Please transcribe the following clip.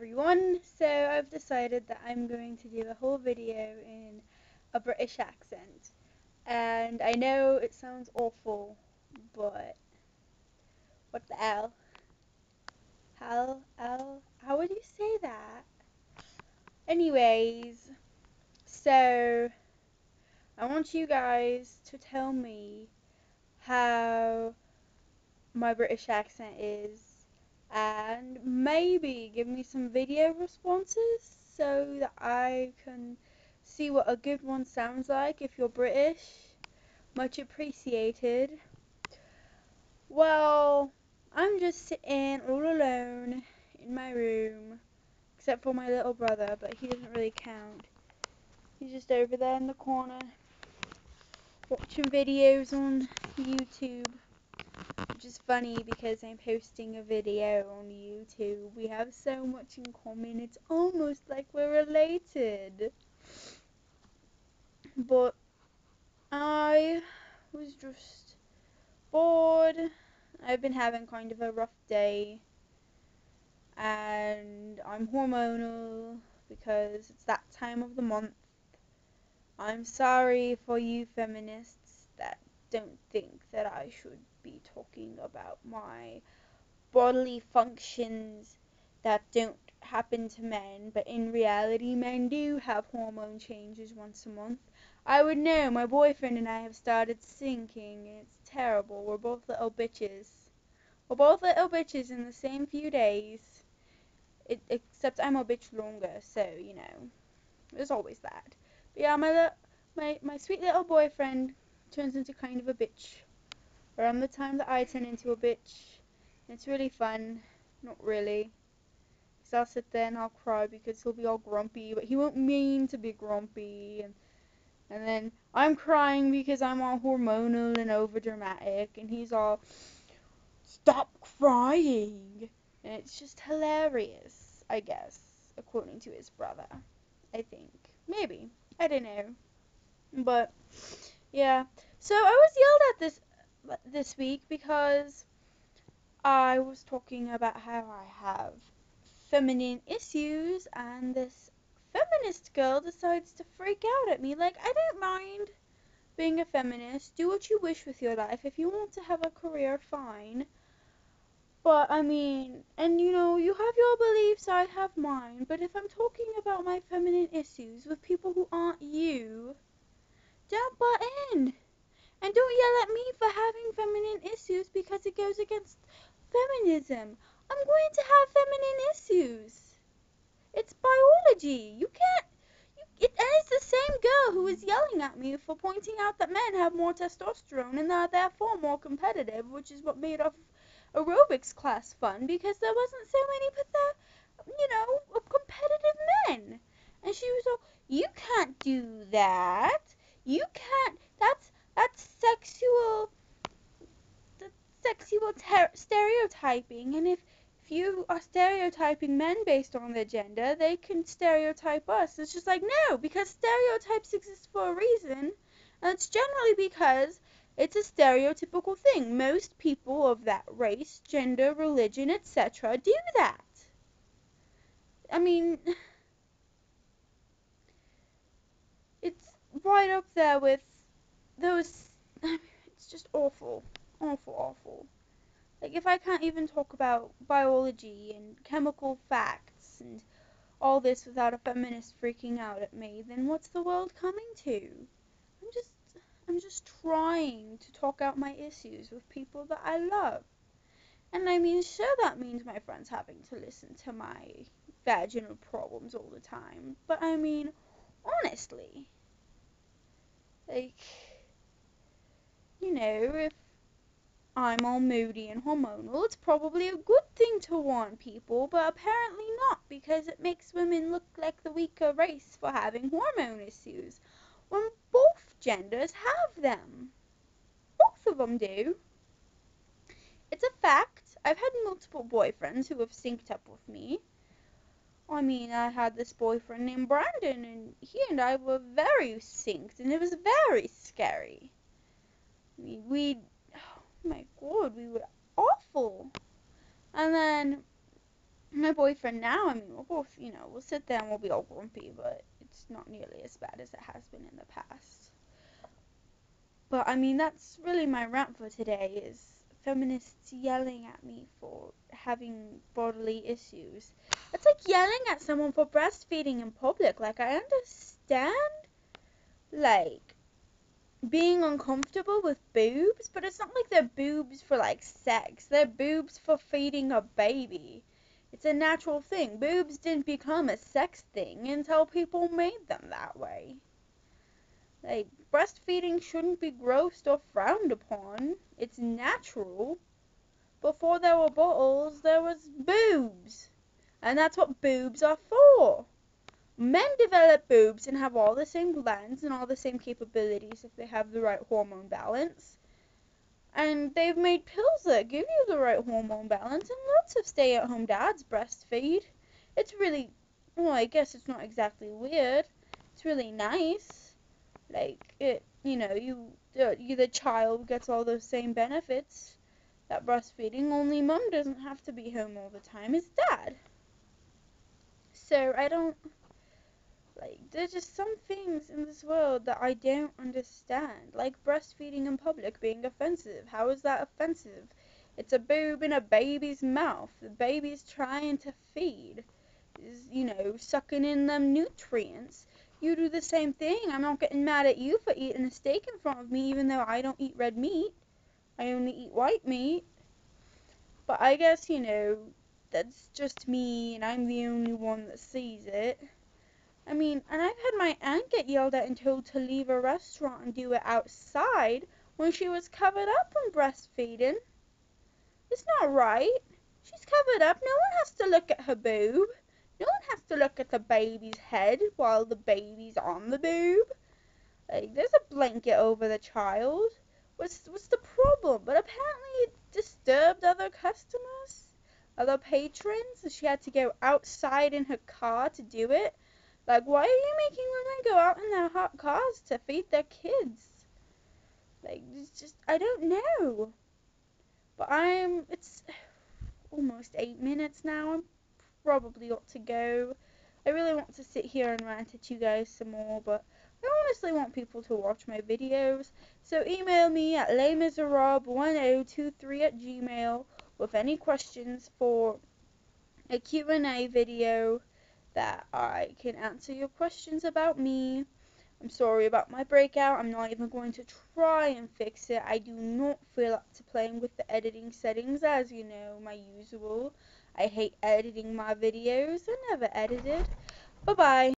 everyone. So I've decided that I'm going to do a whole video in a British accent. And I know it sounds awful, but what the hell? How would you say that? Anyways, so I want you guys to tell me how my British accent is and maybe give me some video responses so that I can see what a good one sounds like if you're British. Much appreciated. Well, I'm just sitting all alone in my room, except for my little brother, but he doesn't really count. He's just over there in the corner watching videos on YouTube. Which is funny because I'm posting a video on YouTube. We have so much in common. It's almost like we're related. But I was just bored. I've been having kind of a rough day. And I'm hormonal because it's that time of the month. I'm sorry for you feminists that don't think that I should be talking about my bodily functions that don't happen to men, but in reality men do have hormone changes once a month. I would know. My boyfriend and I have started syncing, and it's terrible. We're both little bitches. We're both little bitches in the same few days. Except I'm a bitch longer, so, you know, there's always that. But yeah, my sweet little boyfriend turns into kind of a bitch around the time that I turn into a bitch. It's really fun. Not really. Because I'll sit there and I'll cry because he'll be all grumpy, but he won't mean to be grumpy. And then I'm crying because I'm all hormonal and overdramatic, and he's all, stop crying. And it's just hilarious, I guess, according to his brother. I think. Maybe. I don't know. But, yeah. So I was yelled at this week because I was talking about how I have feminine issues, and this feminist girl decides to freak out at me. Like, I don't mind being a feminist. Do what you wish with your life. If you want to have a career, fine. But, I mean, and you know, you have your beliefs, I have mine. But if I'm talking about my feminine issues with people who aren't you, don't butt in. And don't yell at me for having feminine issues because it goes against feminism. I'm going to have feminine issues. It's biology. You can't. And it's the same girl who was yelling at me for pointing out that men have more testosterone and are therefore more competitive, which is what made our aerobics class fun because there wasn't so many competitive men. And she was all, you can't do that. You can't. That's sexual stereotyping, and if you are stereotyping men based on their gender, they can stereotype us. It's just like, no, because stereotypes exist for a reason, and it's generally because it's a stereotypical thing. Most people of that race, gender, religion, etc. do that. I mean, it's right up there with those. It's just awful, awful, awful. Like, if I can't even talk about biology and chemical facts and all this without a feminist freaking out at me, then what's the world coming to? I'm just I'm just trying to talk out my issues with people that I love. And I mean, sure, that means my friends having to listen to my vaginal problems all the time. But I mean, honestly, like, you know, if I'm all moody and hormonal, it's probably a good thing to warn people, but apparently not, because it makes women look like the weaker race for having hormone issues, when both genders have them. Both of them do. It's a fact. I've had multiple boyfriends who have synced up with me. I mean, I had this boyfriend named Brandon, and he and I were very synced, and it was very scary. I mean, oh my god, we were awful. And then My boyfriend now, I mean, we'll both, we'll sit there and we'll be all grumpy, but it's not nearly as bad as it has been in the past. But I mean, that's really my rant for today is feminists yelling at me for having bodily issues. It's like yelling at someone for breastfeeding in public. Like, I understand, like, being uncomfortable with boobs, but it's not like they're boobs for, like, sex. They're boobs for feeding a baby. It's a natural thing. Boobs didn't become a sex thing until people made them that way. Like, breastfeeding shouldn't be grossed or frowned upon. It's natural. Before there were bottles, there was boobs. And that's what boobs are for. Men develop boobs and have all the same glands and all the same capabilities if they have the right hormone balance. And they've made pills that give you the right hormone balance, and lots of stay-at-home dads breastfeed. It's really, well, I guess it's not exactly weird. It's really nice. Like, the child gets all those same benefits that breastfeeding, only mom doesn't have to be home all the time, it's dad. So I don't, like, there's just some things in this world that I don't understand, like breastfeeding in public being offensive. How is that offensive? It's a boob in a baby's mouth. The baby's trying to feed, is, sucking in them nutrients. You do the same thing. I'm not getting mad at you for eating a steak in front of me, even though I don't eat red meat. I only eat white meat. But I guess, that's just me, and I'm the only one that sees it. I mean, and I've had my aunt get yelled at and told to leave a restaurant and do it outside when she was covered up and breastfeeding. It's not right. She's covered up. No one has to look at her boob. No one has to look at the baby's head while the baby's on the boob. Like, there's a blanket over the child. What's the problem? But apparently it disturbed other customers, other patrons, and she had to go outside in her car to do it. Like, why are you making women go out in their hot cars to feed their kids? Like, it's just, I don't know. But it's almost 8 minutes now. I'm probably ought to go. I really want to sit here and rant at you guys some more, but I honestly want people to watch my videos. So email me at lesmiserables1023@gmail with any questions for a Q&A video that I can answer your questions about me. I'm sorry about my breakout. I'm not even going to try and fix it. I do not feel up to playing with the editing settings, as you know, my usual. I hate editing my videos. I never edited. Bye bye.